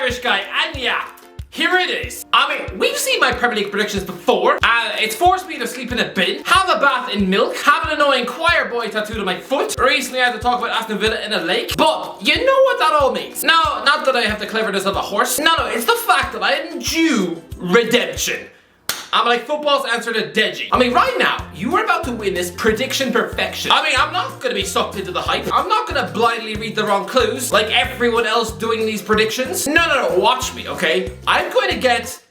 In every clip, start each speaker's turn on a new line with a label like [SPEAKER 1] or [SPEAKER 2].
[SPEAKER 1] Irish guy, and yeah, here it is. I mean, we've seen my Premier League predictions before. It's forced me to sleep in a bin, have a bath in milk, have an annoying choir boy tattooed on my foot. Recently I had to talk about Aston Villa in a lake. But you know what that all means. No, not that I have the cleverness of a horse. No, it's the fact that I am due redemption. I'm like football's answer to Deji. I mean, right now, you are about to witness prediction perfection. I mean, I'm not gonna be sucked into the hype. I'm not gonna blindly read the wrong clues like everyone else doing these predictions. No, watch me, okay? I'm going to get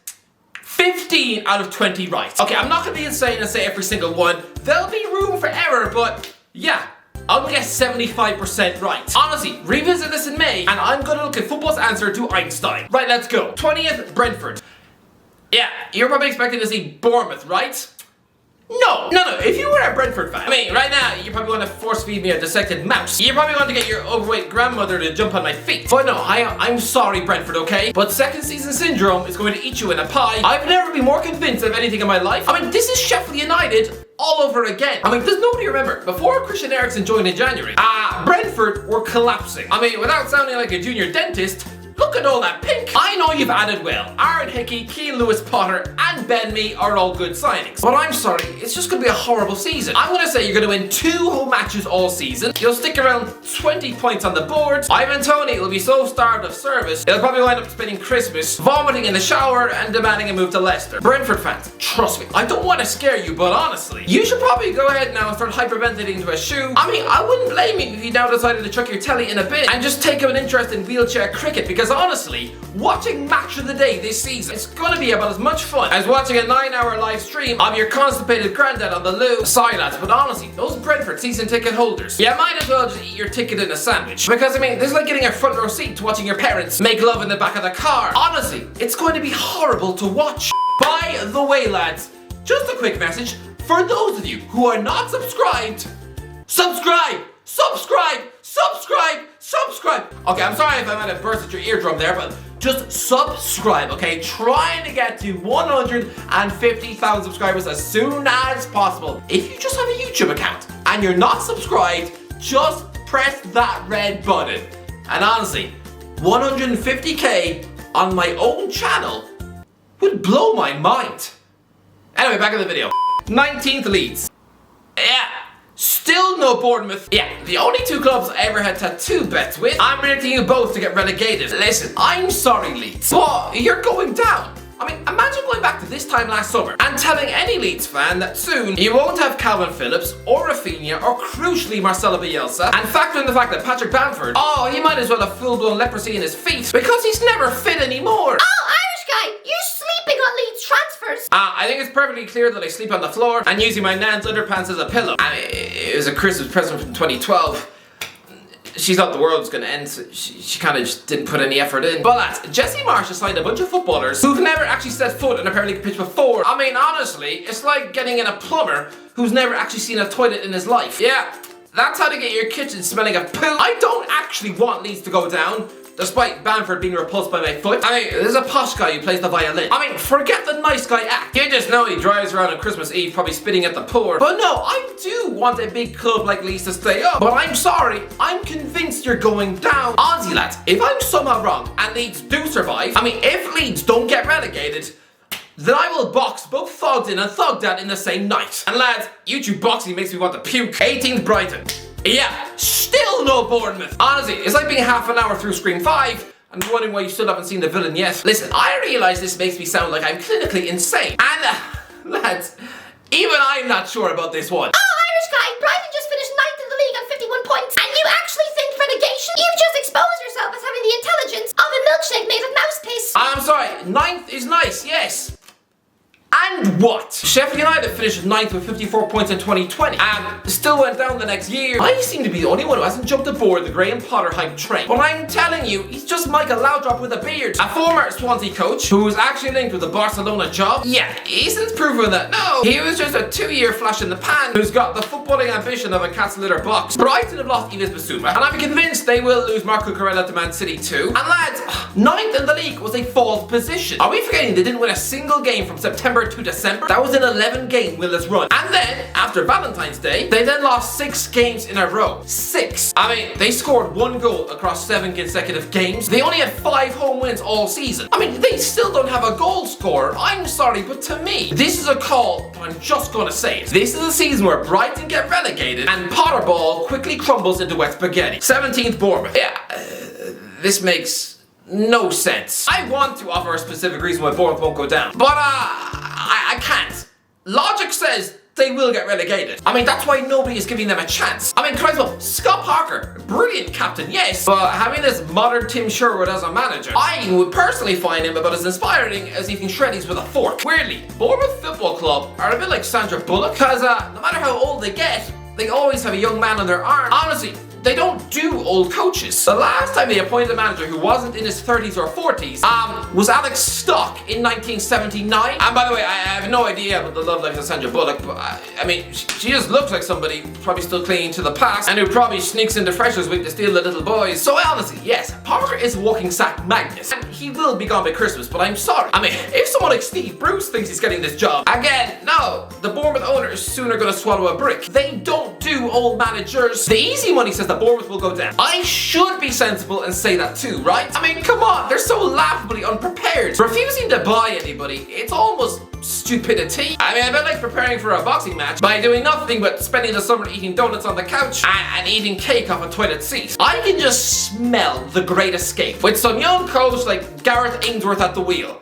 [SPEAKER 1] 15 out of 20 right. Okay, I'm not gonna be insane and say every single one. There'll be room for error, but yeah, I'm gonna get 75% right. Honestly, revisit this in May, and I'm gonna look at football's answer to Einstein. Right, let's go. 20th, Brentford. Yeah, you're probably expecting to see Bournemouth, right? No, if you were a Brentford fan, I mean, right now, you probably want to force feed me a dissected mouse. You probably want to get your overweight grandmother to jump on my feet. But no, I'm sorry, Brentford, okay? But second season syndrome is going to eat you in a pie. I've never been more convinced of anything in my life. I mean, this is Sheffield United all over again. I mean, does nobody remember? Before Christian Eriksen joined in January, Brentford were collapsing. I mean, without sounding like a junior dentist, look at all that pink. I know you've added well. Aaron Hickey, Keane Lewis-Potter, and Ben Mee are all good signings. But I'm sorry, it's just gonna be a horrible season. I'm gonna say you're gonna win 2 home matches all season. You'll stick around 20 points on the board. Ivan Toney will be so starved of service, he'll probably wind up spending Christmas vomiting in the shower and demanding a move to Leicester. Brentford fans, trust me, I don't want to scare you, but honestly, you should probably go ahead now and start hyperventilating to a shoe. I mean, I wouldn't blame you if you now decided to chuck your telly in a bin and just take up an interest in wheelchair cricket, because honestly, watching Match of the Day this season, it's gonna be about as much fun as watching a 9-hour live stream of your constipated granddad on the loo. Sorry lads, but honestly, those Brentford season ticket holders, you might as well just eat your ticket in a sandwich. Because I mean, this is like getting a front row seat to watching your parents make love in the back of the car. Honestly, it's going to be horrible to watch. By the way lads, just a quick message for those of you who are not subscribed. Subscribe! Okay, I'm sorry if I might have burst at your eardrum there, but just subscribe, okay? Trying to get to 150,000 subscribers as soon as possible. If you just have a YouTube account and you're not subscribed, just press that red button. And honestly, 150k on my own channel would blow my mind. Anyway, back in the video. 19th, Leeds. Yeah. Still no Bournemouth. Yeah, the only 2 clubs I ever had tattoo bets with. I'm predicting you both to get relegated. Listen, I'm sorry Leeds, but you're going down. I mean, imagine going back to this time last summer and telling any Leeds fan that soon you won't have Calvin Phillips or Rafinha or crucially Marcelo Bielsa, and factor in the fact that Patrick Bamford, he might as well have full-blown leprosy in his feet because he's never fit anymore.
[SPEAKER 2] Oh, Irish guy, you're sleeping on Leeds transfers.
[SPEAKER 1] I think it's perfectly clear that I sleep on the floor and using my nan's underpants as a pillow. And it was a Christmas present from 2012. She thought the world was gonna end, so she kind of just didn't put any effort in. But lads, Jesse Marsh has signed a bunch of footballers who've never actually set foot on a Premier League pitch before. I mean, honestly, it's like getting in a plumber who's never actually seen a toilet in his life. Yeah, that's how to get your kitchen smelling of poo. I don't actually want Leeds to go down, despite Bamford being repulsed by my foot. I mean, there's a posh guy who plays the violin. I mean, forget the nice guy act. You just know he drives around on Christmas Eve probably spitting at the poor. But no, I do want a big club like Leeds to stay up. But I'm sorry, I'm convinced you're going down. Honestly lads, if I'm somehow wrong and Leeds do survive, I mean, if Leeds don't get relegated, then I will box both Thogged in and Thogged out in the same night. And lads, YouTube boxing makes me want to puke. 18th, Brighton. Yeah, still no Bournemouth. Honestly, it's like being half an hour through Scream 5 and wondering why you still haven't seen the villain yet. Listen, I realise this makes me sound like I'm clinically insane. And, lads, even I'm not sure about this one.
[SPEAKER 2] Oh, Irish guy, Brighton just finished 9th in the league on 51 points. And you actually think relegation? You've just exposed yourself as having the intelligence of a milkshake made of mouse piss.
[SPEAKER 1] I'm sorry, 9th is nice, yes. And what? Sheffield United finished 9th with 54 points in 2020 and still went down the next year. I seem to be the only one who hasn't jumped aboard the Graham Potter hype train. But I'm telling you, he's just Michael Laudrup with a beard. A former Swansea coach who was actually linked with the Barcelona job. Yeah, he's since proven that no, he was just a 2-year flash in the pan who's got the footballing ambition of a cat's litter box. Brighton have lost Yves Bissouma and I'm convinced they will lose Marco Corella to Man City too. And lads, Ninth in the league was a fourth position. Are we forgetting they didn't win a single game from September to December? That was an 11-game winless run. And then, after Valentine's Day, they then lost 6 games in a row. 6. I mean, they scored 1 goal across 7 consecutive games. They only had 5 home wins all season. I mean, they still don't have a goal scorer. I'm sorry, but to me, this is a call, but I'm just gonna say it. This is a season where Brighton get relegated and Potterball quickly crumbles into wet spaghetti. 17th Bournemouth. Yeah, this makes no sense. I want to offer a specific reason why Bournemouth won't go down, but I can't. Logic says they will get relegated. I mean, that's why nobody is giving them a chance. I mean, Christ, well, Scott Parker, brilliant captain, yes, but having this modern Tim Sherwood as a manager, I would personally find him about as inspiring as eating shreddies with a fork. Weirdly, Bournemouth Football Club are a bit like Sandra Bullock, because no matter how old they get, they always have a young man on their arm. Honestly, they don't do old coaches. The last time they appointed a manager who wasn't in his 30s or 40s was Alex Stock in 1979. And by the way, I have no idea about the love life of Sandra Bullock, but I mean, she just looks like somebody probably still clinging to the past and who probably sneaks into Freshers Week to steal the little boys. So honestly, yes, Parker is a walking sack magnet, and he will be gone by Christmas, but I'm sorry. I mean, if someone like Steve Bruce thinks he's getting this job, again, no, the Bournemouth owner is sooner gonna swallow a brick. They don't do old managers. The easy money says that Bournemouth will go down. I should be sensible and say that too, right? I mean, come on, they're so laughably unprepared. Refusing to buy anybody, it's almost stupidity. I mean, I bet like preparing for a boxing match by doing nothing but spending the summer eating donuts on the couch and eating cake off a toilet seat. I can just smell the Great Escape with some young coach like Gareth Ainsworth at the wheel.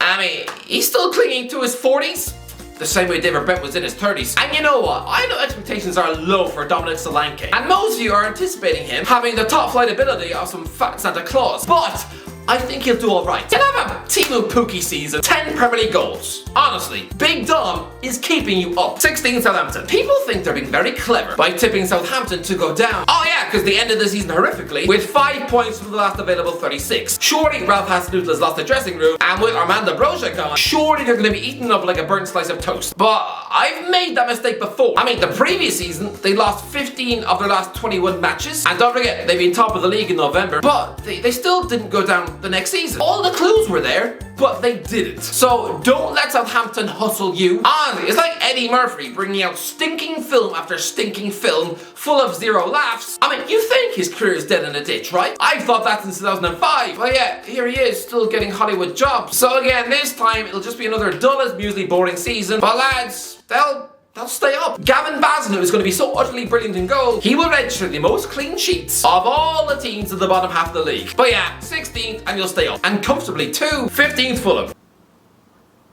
[SPEAKER 1] I mean, he's still clinging to his 40s. The same way David Brent was in his 30s. And you know what? I know expectations are low for Dominic Solanke, and most of you are anticipating him having the top flight ability of some fat Santa Claus. But I think he'll do alright. He'll have a Timu Pukki season, 10 Premier League goals. Honestly, Big Dom is keeping you up. 16 Southampton. People think they're being very clever by tipping Southampton to go down. Oh yeah, because they ended the season horrifically with 5 points from the last available 36. Surely Ralph Hasenhüttl's lost the dressing room, and with Armando Broja gone, surely they're going to be eaten up like a burnt slice of toast. But I've made that mistake before. I mean, the previous season, they lost 15 of their last 21 matches, and don't forget, they've been top of the league in November, but they still didn't go down the next season. All the clues were there, but they didn't. So don't let Southampton hustle you. Honestly, it's like Eddie Murphy bringing out stinking film after stinking film, full of zero laughs. I mean, you think his career is dead in a ditch, right? I've thought that since 2005. Well, yeah, here he is, still getting Hollywood jobs. So again, this time it'll just be another dull as muesli boring season. But lads, they'll stay up. Gavin Bazinu is going to be so utterly brilliant in goal, he will register the most clean sheets of all the teams in the bottom half of the league. But yeah, 16th and you'll stay up. And comfortably too. 15th Fulham.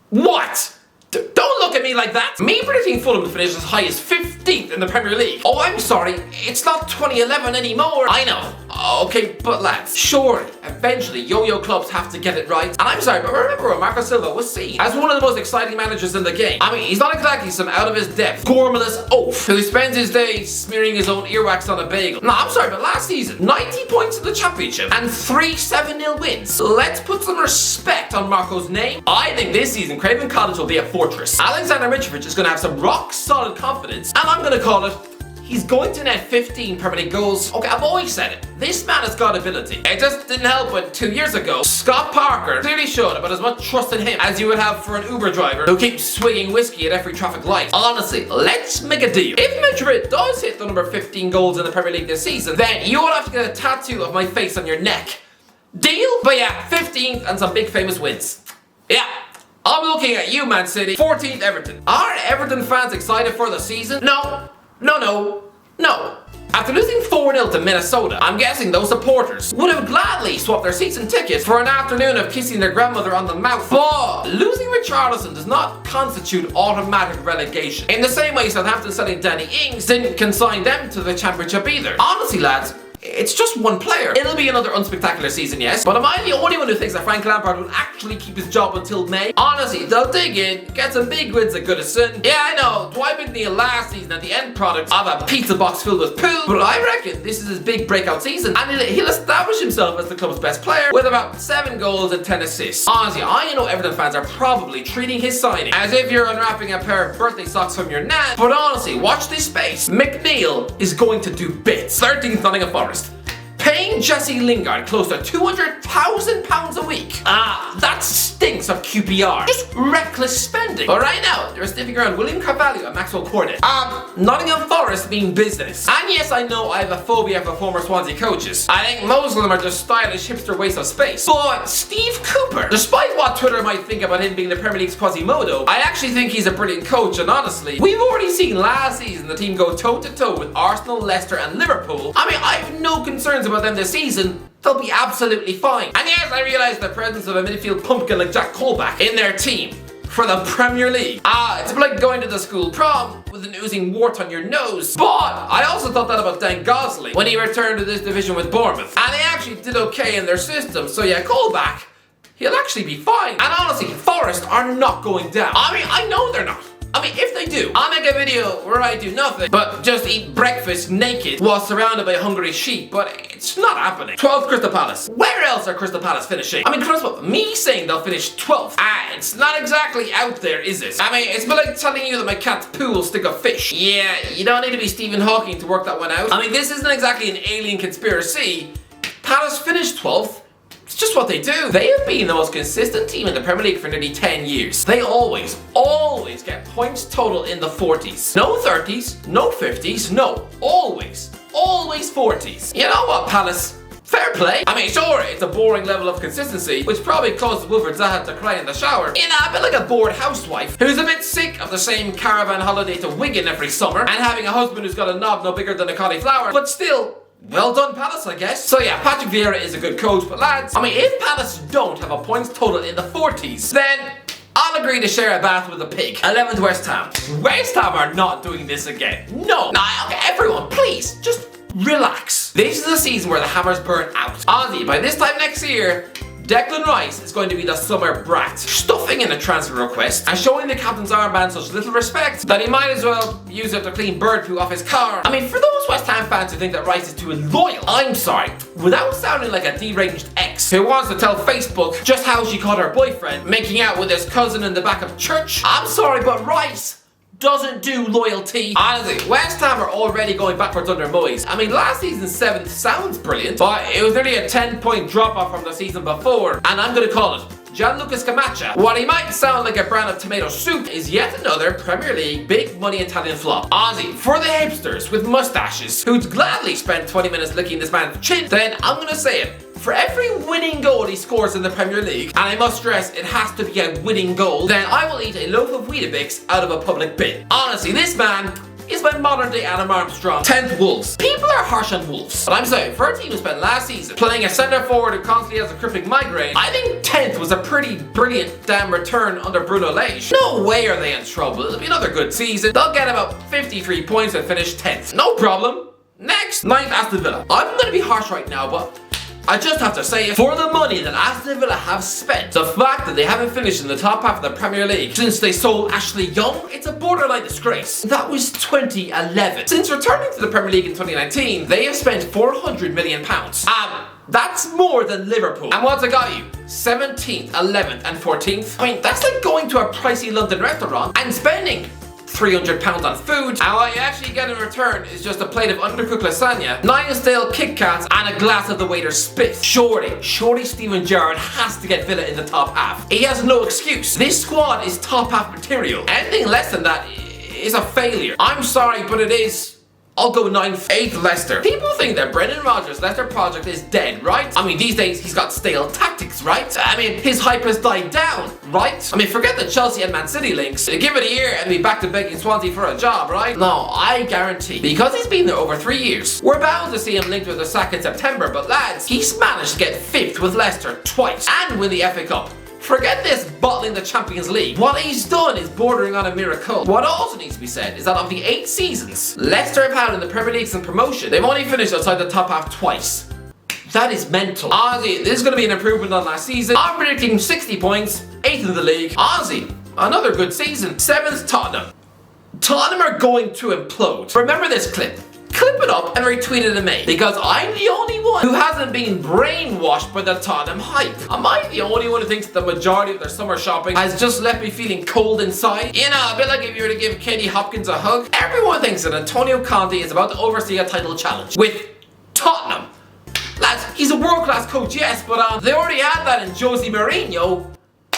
[SPEAKER 1] What? Don't look at me like that. Me predicting Fulham to finish as high as 15th in the Premier League. Oh, I'm sorry, it's not 2011 anymore. I know. Okay, but lads, surely, eventually yo-yo clubs have to get it right. And I'm sorry, but remember when Marco Silva was seen as one of the most exciting managers in the game. I mean, he's not exactly some out of his depth, gormless oaf who spends his days smearing his own earwax on a bagel. No, I'm sorry, but last season, 90 points in the championship and 3 7-0 wins. Let's put some respect on Marco's name. I think this season, Craven Cottage will be a fortress. Alexander Mitrovic is going to have some rock-solid confidence, and I'm going to call it, he's going to net 15 Premier League goals. Okay, I've always said it. This man has got ability. It just didn't help when 2 years ago, Scott Parker clearly showed about as much trust in him as you would have for an Uber driver who keeps swigging whiskey at every traffic light. Honestly, let's make a deal. If Mitrovic does hit the number 15 goals in the Premier League this season, then you will have to get a tattoo of my face on your neck. Deal? But yeah, 15th and some big famous wins. Yeah. I'm looking at you, Man City. 14th, Everton. Are Everton fans excited for the season? No. After losing 4-0 to Minnesota, I'm guessing those supporters would have gladly swapped their season tickets for an afternoon of kissing their grandmother on the mouth. But losing Richarlison does not constitute automatic relegation. In the same way Southampton selling Danny Ings didn't consign them to the championship either. Honestly, lads, it's just one player. It'll be another unspectacular season, yes, but am I the only one who thinks that Frank Lampard will actually keep his job until May? Honestly, they'll dig in, get some big wins at Goodison. Yeah, I know, Dwight McNeil last season at the end product of a pizza box filled with poo, but I reckon this is his big breakout season, and he'll establish himself as the club's best player with about 7 goals and 10 assists. Honestly, I know Everton fans are probably treating his signing as if you're unwrapping a pair of birthday socks from your nan, but honestly, watch this space. McNeil is going to do bits. 13th Nottingham Forest. Paying Jesse Lingard close to £200,000 That stinks of QPR. Just reckless spending. But right now, they're sniffing around William Carvalho and Maxwell Cornet. Nottingham Forest mean business. And yes, I know I have a phobia for former Swansea coaches. I think most of them are just stylish hipster waste of space. But Steve Cooper, despite what Twitter might think about him being the Premier League's Quasimodo, I actually think he's a brilliant coach, and honestly, we've already seen last season the team go toe-to-toe with Arsenal, Leicester and Liverpool. I mean, I have no concerns about them this season. They'll be absolutely fine. And yes, I realise the presence of a midfield pumpkin like Jack Colback in their team for the Premier League. It's a bit like going to the school prom with an oozing wart on your nose. But I also thought that about Dan Gosling when he returned to this division with Bournemouth. And they actually did okay in their system. So yeah, Colback, he'll actually be fine. And honestly, Forest are not going down. I mean, I know they're not. I mean, if they do, I'll make a video where I do nothing but just eat breakfast naked while surrounded by hungry sheep, but it's not happening. 12th Crystal Palace. Where else are Crystal Palace finishing? I mean, first of all, me saying they'll finish 12th, it's not exactly out there, is it? I mean, it's a bit like telling you that my cat's poo will stick a fish. Yeah, you don't need to be Stephen Hawking to work that one out. I mean, this isn't exactly an alien conspiracy. Palace finished 12th. It's just what they do. They have been the most consistent team in the Premier League for nearly 10 years. They always get points total in the 40s. No 30s, no 50s, no. Always 40s. You know what, Palace? Fair play. I mean, sure, it's a boring level of consistency, which probably caused Wilfred Zaha to cry in the shower. You know, a bit like a bored housewife who's a bit sick of the same caravan holiday to Wigan every summer and having a husband who's got a knob no bigger than a cauliflower, but still, well done, Palace, I guess. So yeah, Patrick Vieira is a good coach, but lads, I mean, if Palace don't have a points total in the 40s, then I'll agree to share a bath with a pig. 11th, West Ham. West Ham are not doing this again. No. Now, okay, everyone, please, just relax. This is the season where the hammers burn out. Ozzy, by this time next year, Declan Rice is going to be the summer brat, stuffing in a transfer request and showing the captain's armband such little respect that he might as well use it to clean bird poo off his car. I mean, for those West Ham fans who think that Rice is too loyal, I'm sorry, without sounding like a deranged ex who wants to tell Facebook just how she caught her boyfriend making out with his cousin in the back of church, I'm sorry, but Rice doesn't do loyalty. Honestly, West Ham are already going backwards under Moyes. I mean, last season's 7th sounds brilliant, but it was nearly a 10-point drop-off from the season before, and I'm gonna call it. Gianluca Scamacca, while he might sound like a brand of tomato soup, is yet another Premier League big money Italian flop. Ozzy, for the hipsters with mustaches who'd gladly spend 20 minutes licking this man's chin, then I'm gonna say it. For every winning goal he scores in the Premier League, and I must stress it has to be a winning goal, then I will eat a loaf of Weetabix out of a public bin. Honestly, this man is my modern day Adam Armstrong. 10th, Wolves. People are harsh on Wolves, but I'm sorry, for a team who spent last season playing a centre forward who constantly has a crippling migraine, I think 10th was a pretty brilliant damn return under Bruno Lage. No way are they in trouble. It'll be another good season. They'll get about 53 points and finish 10th. No problem. Next, 9th, Aston Villa. I'm gonna be harsh right now, but I just have to say it, for the money that Aston Villa have spent, the fact that they haven't finished in the top half of the Premier League since they sold Ashley Young, it's a borderline disgrace. That was 2011. Since returning to the Premier League in 2019, they have spent £400 million. That's more than Liverpool. And what's it got you? 17th, 11th and 14th? I mean, that's like going to a pricey London restaurant and spending £300 on food, and what you actually get in return is just a plate of undercooked lasagna, 9 stale Kit Kats, and a glass of the waiter's spit. Surely Steven Gerrard has to get Villa in the top half. He has no excuse. This squad is top half material. Anything less than that is a failure. I'm sorry, but it is. I'll go 9th. 8th, Leicester. People think that Brendan Rodgers' Leicester project is dead, right? I mean, these days he's got stale tactics, right? I mean, his hype has died down, right? I mean, forget the Chelsea and Man City links. Give it a year and be back to begging Swansea for a job, right? No, I guarantee, because he's been there over 3 years, we're bound to see him linked with a sack in September, but lads, he's managed to get 5th with Leicester twice and win the FA Cup. Forget this bottling the Champions League. What he's done is bordering on a miracle. What also needs to be said is that of the 8 seasons Leicester have had in the Premier League since promotion, they've only finished outside the top half twice. That is mental. Honestly, this is going to be an improvement on last season. I'm predicting 60 points, 8th in the league. Honestly, another good season. 7th, Tottenham. Tottenham are going to implode. Remember this clip. Clip it up and retweet it to me, because I'm the only one who hasn't been brainwashed by the Tottenham hype. Am I the only one who thinks the majority of their summer shopping has just left me feeling cold inside? You know, a bit like if you were to give Katie Hopkins a hug. Everyone thinks that Antonio Conte is about to oversee a title challenge with Tottenham. Lads, he's a world-class coach, yes, but they already had Add that in Jose Mourinho,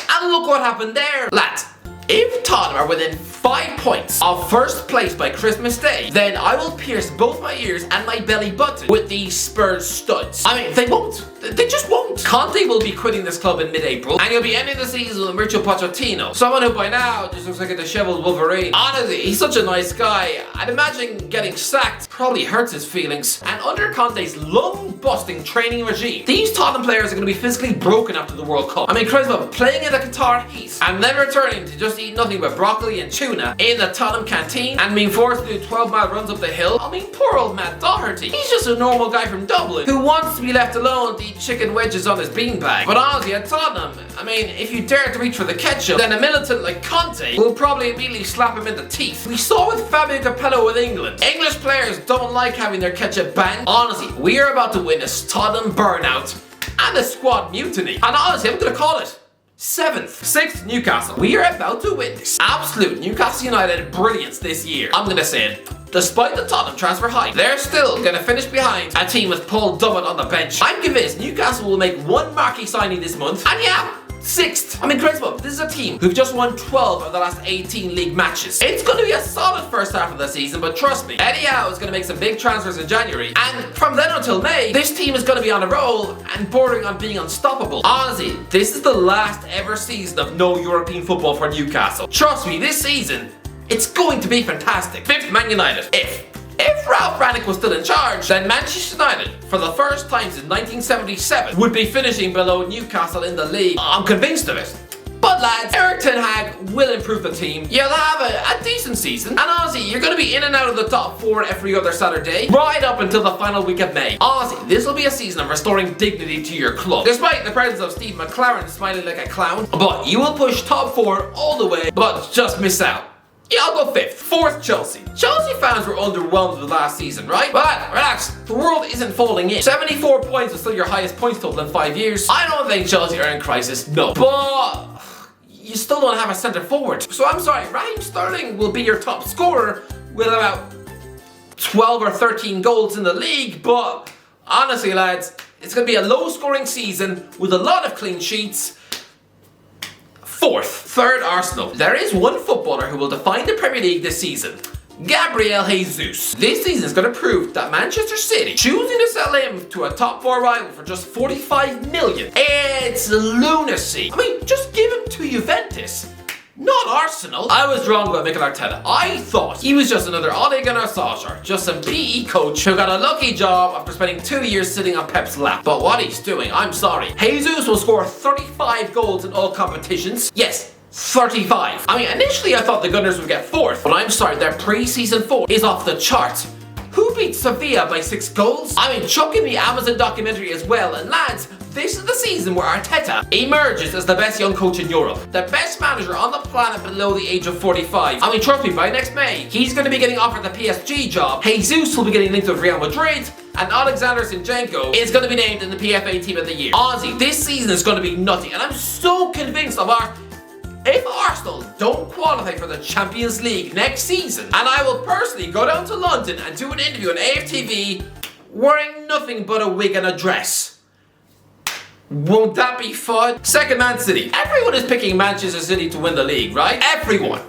[SPEAKER 1] and look what happened there. Lads, if Tottenham are within 5 points of first place by Christmas Day, then I will pierce both my ears and my belly button with these Spurs studs. I mean, they won't. They just won't. Conte will be quitting this club in mid-April, and you'll be ending the season with Mauricio Pochettino, someone who by now just looks like a disheveled Wolverine. Honestly, he's such a nice guy. I'd imagine getting sacked probably hurts his feelings. And under Conte's lung-busting training regime, these Tottenham players are going to be physically broken after the World Cup. I mean, Criswell playing in the Qatar heat and then returning to just eat nothing but broccoli and tuna in the Tottenham canteen and being forced to do 12-mile runs up the hill. I mean, poor old Matt Doherty. He's just a normal guy from Dublin who wants to be left alone to eat chicken wedges on his beanbag. But honestly, at Tottenham, I mean, if you dare to reach for the ketchup, then a militant like Conte will probably immediately slap him in the teeth. We saw with Fabio Capello with England. English players don't like having their ketchup banned. Honestly, we are about to witness Tottenham burnout and a squad mutiny. And honestly, I'm gonna call it 7th. 6th, Newcastle. We are about to witness absolute Newcastle United brilliance this year. I'm gonna say it. Despite the Tottenham transfer hype, they're still gonna finish behind a team with Paul Dummett on the bench. I'm convinced Newcastle will make one marquee signing this month, and yeah, 6th. I mean, Criswell, this is a team who've just won 12 of the last 18 league matches. It's going to be a solid first half of the season, but trust me, Eddie Howe is going to make some big transfers in January, and from then until May, this team is going to be on a roll and bordering on being unstoppable. Honestly, this is the last ever season of no European football for Newcastle. Trust me, this season, it's going to be fantastic. 5th, Man United. If Ralph Rangnick was still in charge, then Manchester United, for the first time since 1977, would be finishing below Newcastle in the league. I'm convinced of it. But lads, Erik ten Hag will improve the team. You'll have a decent season, and honestly, you're going to be in and out of the top 4 every other Saturday, right up until the final week of May. Honestly, this will be a season of restoring dignity to your club. Despite the presence of Steve McLaren smiling like a clown, but you will push top 4 all the way, but just miss out. Yeah, I'll go 5th. 4th, Chelsea. Chelsea fans were underwhelmed with last season, right? But relax, the world isn't folding in. 74 points is still your highest points total in 5 years. I don't think Chelsea are in crisis, no. But you still don't have a centre forward. So I'm sorry, Raheem Sterling will be your top scorer with about 12 or 13 goals in the league, but honestly, lads, it's going to be a low-scoring season with a lot of clean sheets. 4th. 3rd, Arsenal. There is one footballer who will define the Premier League this season. Gabriel Jesus. This season is going to prove that Manchester City choosing to sell him to a top 4 rival for just 45 million. It's lunacy. I mean, just give him to Juventus, not Arsenal. I was wrong about Mikel Arteta. I thought he was just another Ole Gunnar Solskjaer, just some PE coach who got a lucky job after spending 2 years sitting on Pep's lap. But what he's doing, I'm sorry. Jesus will score 35 goals in all competitions. Yes, 35. I mean, initially I thought the Gunners would get 4th, but I'm sorry, their pre-season 4 is off the chart. Who beat Sevilla by 6 goals? I mean, chuck in the Amazon documentary as well, and lads, this is the season where Arteta emerges as the best young coach in Europe. The best manager on the planet below the age of 45. I mean, trust me, by next May, he's going to be getting offered the PSG job, Jesus will be getting linked with Real Madrid, and Alexander Zinchenko is going to be named in the PFA Team of the Year. Honestly, this season is going to be nutty, and I'm so convinced of if Arsenal don't qualify for the Champions League next season, and I will personally go down to London and do an interview on AFTV wearing nothing but a wig and a dress. Won't that be fun? 2nd, Man City. Everyone is picking Manchester City to win the league, right? Everyone.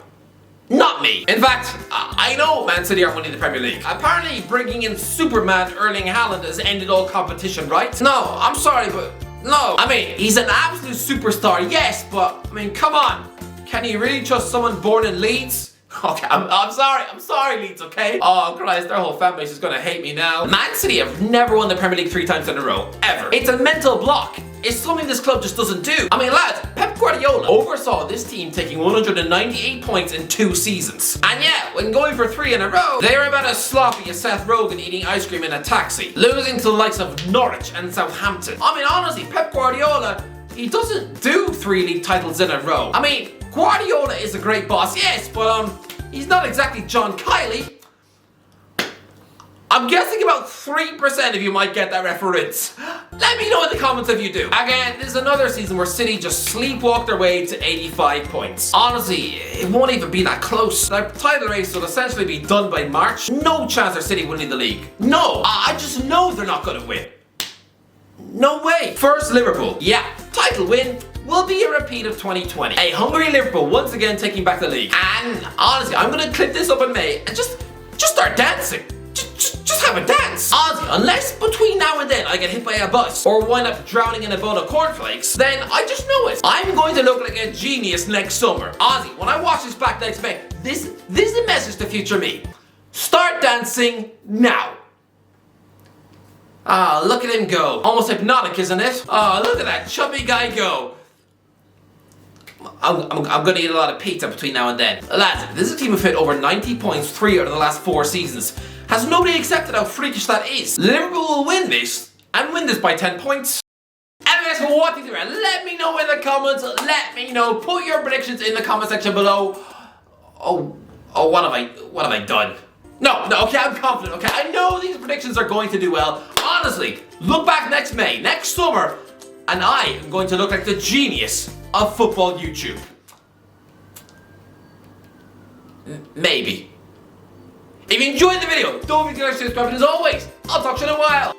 [SPEAKER 1] Not me. In fact, I know Man City aren't winning the Premier League. Apparently, bringing in Superman Erling Haaland has ended all competition, right? No, I'm sorry, but no. I mean, he's an absolute superstar, yes, but I mean, come on. Can you really trust someone born in Leeds? Okay, I'm sorry Leeds, okay? Oh Christ, their whole fan base is gonna hate me now. Man City have never won the Premier League 3 times in a row, ever. It's a mental block. It's something this club just doesn't do. I mean, lads, Pep Guardiola oversaw this team taking 198 points in 2 seasons. And yeah, when going for 3 in a row, they were about as sloppy as Seth Rogen eating ice cream in a taxi, losing to the likes of Norwich and Southampton. I mean, honestly, Pep Guardiola, he doesn't do 3 league titles in a row. I mean, Guardiola is a great boss, yes, but he's not exactly John Kiley. I'm guessing about 3% of you might get that reference. Let me know in the comments if you do. Again, this is another season where City just sleepwalk their way to 85 points. Honestly, it won't even be that close. Their title race will essentially be done by March. No chance of City winning the league. No, I just know they're not going to win. No way. 1st, Liverpool. Yeah. title win will be a repeat of 2020. A hungry Liverpool once again taking back the league. And honestly, I'm gonna clip this up in May and just start dancing. Just have a dance. Honestly, unless between now and then I get hit by a bus or wind up drowning in a bowl of cornflakes, then I just know it. I'm going to look like a genius next summer. Honestly, when I watch this back next May, this is a message to future me. Start dancing now. Ah, look at him go. Almost hypnotic, isn't it? Ah, look at that chubby guy go. I'm gonna eat a lot of pizza between now and then. Lads, this is a team who fit over 90 points 3 out of the last 4 seasons. Has nobody accepted how freakish that is? Liverpool will win this, and win this by 10 points. Anyways, what do you think? Let me know in the comments. Let me know. Put your predictions in the comment section below. Oh, what have I done? No, okay, I'm confident, okay? I know these predictions are going to do well. Honestly, look back next May, next summer, and I am going to look like the genius of football YouTube. Maybe. If you enjoyed the video, don't forget to subscribe, and as always, I'll talk to you in a while.